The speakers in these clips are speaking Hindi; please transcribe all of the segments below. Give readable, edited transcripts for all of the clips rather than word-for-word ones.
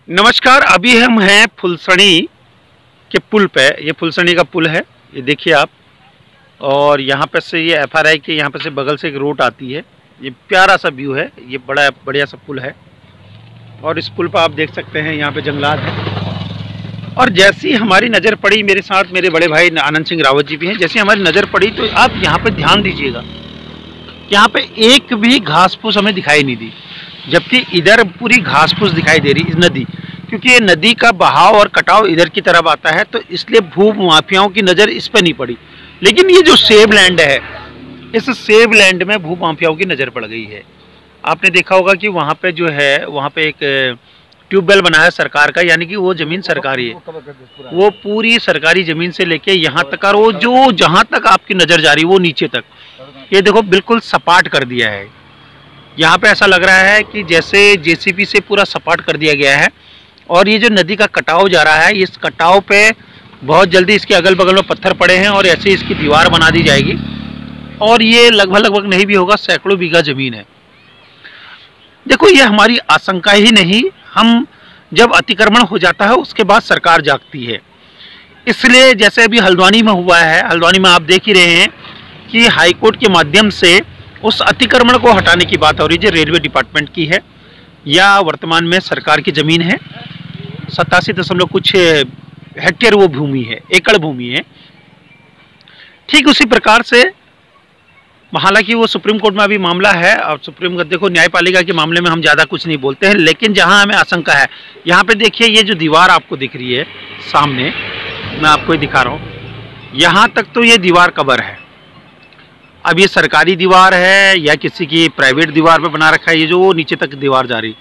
नमस्कार, अभी हम हैं फुलसड़ी के पुल पे। ये फुलसड़ी का पुल है, ये देखिए आप। और यहाँ पे से ये FRI के यहाँ पे से बगल से एक रोड आती है। ये प्यारा सा व्यू है, ये बड़ा बढ़िया सा पुल है। और इस पुल पर आप देख सकते हैं यहाँ पे जंगलात है। और जैसी हमारी नज़र पड़ी, मेरे साथ मेरे बड़े भाई आनंद सिंह रावत जी भी हैं, जैसी हमारी नज़र पड़ी तो आप यहाँ पे ध्यान दीजिएगा, यहाँ पे एक भी घास फूस हमें दिखाई नहीं दी, जबकि इधर पूरी घास फूस दिखाई दे रही इस नदी, क्योंकि ये नदी का बहाव और कटाव इधर की तरफ आता है, तो इसलिए भू माफियाओं की नज़र इस पर नहीं पड़ी। लेकिन ये जो सेब लैंड है, इस सेब लैंड में भू माफियाओं की नज़र पड़ गई है। आपने देखा होगा कि वहाँ पे जो है, वहाँ पे एक ट्यूबवेल बना है सरकार का, यानी कि वो ज़मीन सरकारी है, वो पूरी सरकारी ज़मीन से लेके यहाँ तक, और वो जो जहाँ तक आपकी नज़र जा रही है वो नीचे तक, ये देखो बिल्कुल सपाट कर दिया है। यहाँ पे ऐसा लग रहा है कि जैसे JCB से पूरा सपाट कर दिया गया है। और ये जो नदी का कटाव जा रहा है, इस कटाव पे बहुत जल्दी इसके अगल बगल में पत्थर पड़े हैं और ऐसे इसकी दीवार बना दी जाएगी। और ये लगभग नहीं भी होगा, सैकड़ों बीघा ज़मीन है। देखो, ये हमारी आशंका ही नहीं, हम जब अतिक्रमण हो जाता है उसके बाद सरकार जागती है। इसलिए जैसे अभी हल्द्वानी में हुआ है, हल्द्वानी में आप देख ही रहे हैं कि हाईकोर्ट के माध्यम से उस अतिक्रमण को हटाने की बात हो रही है, जो रेलवे डिपार्टमेंट की है या वर्तमान में सरकार की ज़मीन है। 87 कुछ हेक्टेयर वो भूमि है, एकड़ भूमि है। ठीक उसी प्रकार से, हालांकि वो सुप्रीम कोर्ट में अभी मामला है, और सुप्रीम कोर्ट, देखो न्यायपालिका के मामले में हम ज़्यादा कुछ नहीं बोलते हैं, लेकिन जहां हमें आशंका है, यहाँ पे देखिए, ये जो दीवार आपको दिख रही है सामने, मैं आपको ही दिखा रहा हूँ, यहाँ तक तो ये दीवार कवर है। अब ये सरकारी दीवार है या किसी की प्राइवेट दीवार पे बना रखा है, ये जो नीचे तक दीवार जा रही,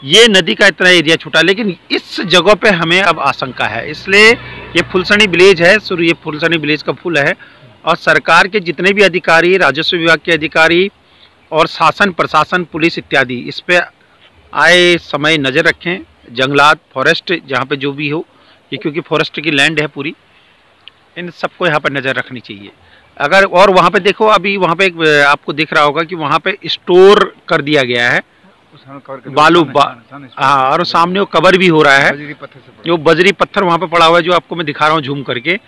ये नदी का इतना एरिया छूटा, लेकिन इस जगह पे हमें अब आशंका है। इसलिए ये फुलसड़ी विलेज है, ये फुलसड़ी विलेज का पुल है, और सरकार के जितने भी अधिकारी, राजस्व विभाग के अधिकारी और शासन प्रशासन, पुलिस इत्यादि, इस पे आए समय नज़र रखें। जंगलात, फॉरेस्ट, जहाँ पे जो भी हो, ये क्योंकि फॉरेस्ट की लैंड है पूरी, इन सबको यहाँ पर नज़र रखनी चाहिए। अगर, और वहाँ पे देखो, अभी वहाँ पे एक आपको दिख रहा होगा कि वहाँ पे स्टोर कर दिया गया है बालू, हाँ, और सामने वो कवर भी हो रहा है, जो बजरी पत्थर वहाँ पे पड़ा हुआ है, जो आपको मैं दिखा रहा हूँ झूम करके।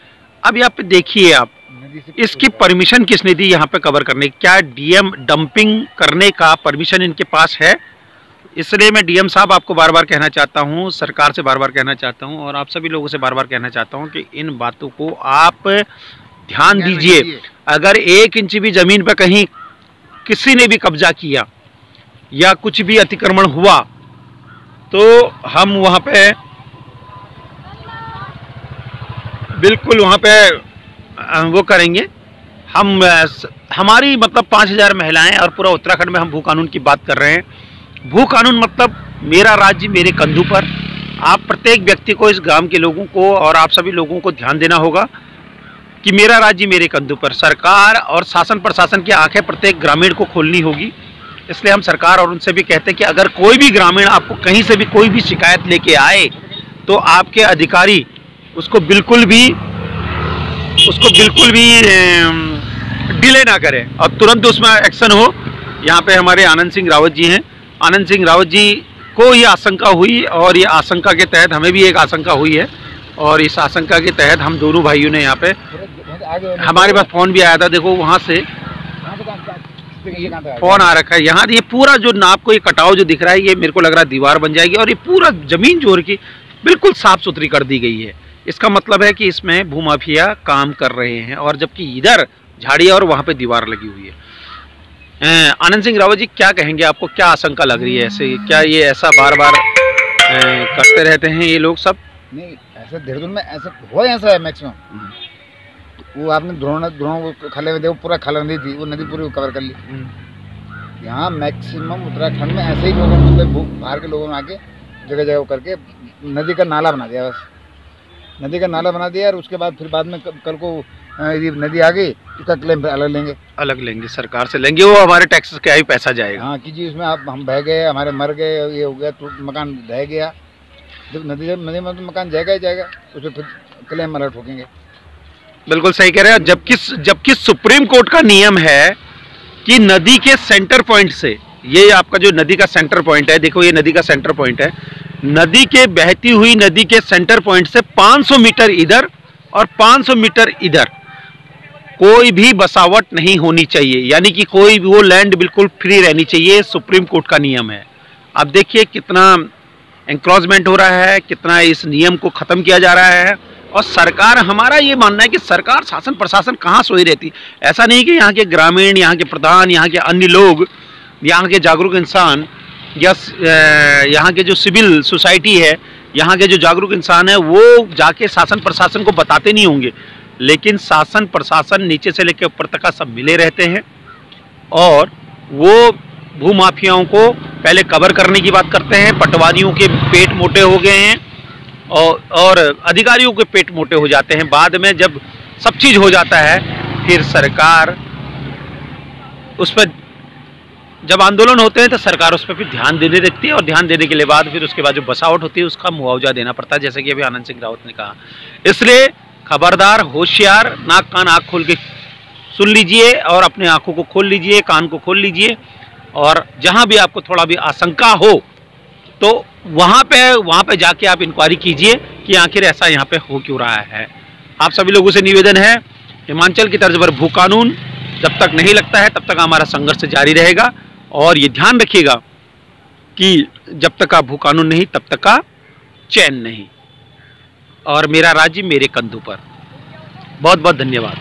अब यहाँ पे देखिए आप, इसकी परमिशन किसने दी यहाँ पे कवर करने की? क्या DM डंपिंग करने का परमिशन इनके पास है? इसलिए मैं DM साहब आपको बार बार कहना चाहता हूँ, सरकार से बार बार कहना चाहता हूँ, और आप सभी लोगों से बार बार कहना चाहता हूँ कि इन बातों को आप ध्यान दीजिए। अगर 1 इंच भी जमीन पर कहीं किसी ने भी कब्जा किया या कुछ भी अतिक्रमण हुआ, तो हम वहां पे बिल्कुल वहां पे वो करेंगे। हम, हमारी मतलब 5000 महिलाएं और पूरा उत्तराखंड में हम भू कानून की बात कर रहे हैं। भू कानून मतलब मेरा राज्य मेरे कंधों पर। आप प्रत्येक व्यक्ति को, इस गांव के लोगों को और आप सभी लोगों को ध्यान देना होगा कि मेरा राज्य मेरे कंधों पर। सरकार और शासन प्रशासन की आंखें प्रत्येक ग्रामीण को खोलनी होगी। इसलिए हम सरकार और उनसे भी कहते हैं कि अगर कोई भी ग्रामीण आपको कहीं से भी कोई भी शिकायत लेके आए, तो आपके अधिकारी उसको बिल्कुल भी डिले ना करें और तुरंत उसमें एक्शन हो। यहाँ पे हमारे आनंद सिंह रावत जी हैं। आनंद सिंह रावत जी को ये आशंका हुई, और ये आशंका के तहत हमें भी एक आशंका हुई है, और इस आशंका के तहत हम दोनों भाइयों ने यहाँ पे, हमारे पास फ़ोन भी आया था, देखो वहाँ से फ़ोन आ रखा है। यहाँ ये पूरा जो नाप को ये कटाव जो दिख रहा है, ये मेरे को लग रहा है दीवार बन जाएगी, और ये पूरा ज़मीन जोड़ की बिल्कुल साफ़ सुथरी कर दी गई है। इसका मतलब है कि इसमें भूमाफिया काम कर रहे हैं, और जबकि इधर झाड़ियाँ और वहाँ पे दीवार लगी हुई है। आनंद सिंह रावत जी, क्या कहेंगे? आपको क्या आशंका लग रही है? ऐसे क्या ये ऐसा बार बार करते रहते हैं ये लोग सब? नहीं, ऐसा देहरादून में ऐसा हो, ऐसा है मैक्सिमम। वो आपने द्रोण खाले में देखो, पूरा खाला नदी थी, वो नदी पूरी कवर कर ली। यहाँ मैक्सिमम उत्तराखंड में ऐसे ही लोगों ने, बाहर के लोगों ने आके जगह जगह करके नदी का नाला बना दिया। बस नदी का नाला बना दिया, और उसके बाद फिर बाद में कल को यदि नदी आ गई, उसका क्लेम अलग लेंगे, सरकार से लेंगे, वो हमारे टैक्सेस का ही पैसा जाएगा। हाँ, कि जी इसमें आप, हम बह गए, हमारे मर गए, ये हो गया, तो मकान ढह गया, जब नदी में तो मकान जाएगा ही जाएगा, उसे फिर क्लेम अलग ठोकेंगे। बिल्कुल सही कह रहे हैं। जबकि सुप्रीम कोर्ट का नियम है कि नदी के सेंटर पॉइंट से ये आपका जो नदी का सेंटर पॉइंट है, देखो ये नदी का सेंटर पॉइंट है। नदी के बहती हुई नदी के सेंटर पॉइंट से 500 मीटर इधर और 500 मीटर इधर कोई भी बसावट नहीं होनी चाहिए, यानी कि कोई भी वो लैंड बिल्कुल फ्री रहनी चाहिए। सुप्रीम कोर्ट का नियम है। आप देखिए कितना एंक्रोचमेंट हो रहा है, कितना इस नियम को खत्म किया जा रहा है। और सरकार, हमारा ये मानना है कि सरकार, शासन प्रशासन कहाँ सोई रहती। ऐसा नहीं कि यहाँ के ग्रामीण, यहाँ के प्रधान, यहाँ के अन्य लोग, यहाँ के जागरूक इंसान या यहाँ के जो सिविल सोसाइटी है, यहाँ के जो जागरूक इंसान है, वो जाके शासन प्रशासन को बताते नहीं होंगे। लेकिन शासन प्रशासन नीचे से लेकर ऊपर तक का सब मिले रहते हैं और वो भूमाफियाओं को पहले कवर करने की बात करते हैं। पटवारियों के पेट मोटे हो गए हैं और अधिकारियों के पेट मोटे हो जाते हैं। बाद में जब सब चीज़ हो जाता है, फिर सरकार उस पर, जब आंदोलन होते हैं तो सरकार उस पर फिर ध्यान देने लगती है और ध्यान देने के लिए बाद फिर उसके बाद जो बसावट होती है उसका मुआवजा देना पड़ता है, जैसे कि अभी आनंद सिंह रावत ने कहा। इसलिए खबरदार, होशियार, नाक कान आँख खोल के सुन लीजिए और अपने आँखों को खोल लीजिए, कान को खोल लीजिए। और जहाँ भी आपको थोड़ा भी आशंका हो तो वहाँ पे जाके आप इंक्वायरी कीजिए कि आखिर ऐसा यहाँ पे हो क्यों रहा है। आप सभी लोगों से निवेदन है, हिमाचल की तर्ज पर भू कानून जब तक नहीं लगता है तब तक हमारा संघर्ष जारी रहेगा। और ये ध्यान रखिएगा कि जब तक का भू कानून नहीं तब तक का चैन नहीं। और मेरा राज्य मेरे कंधों पर। बहुत बहुत धन्यवाद।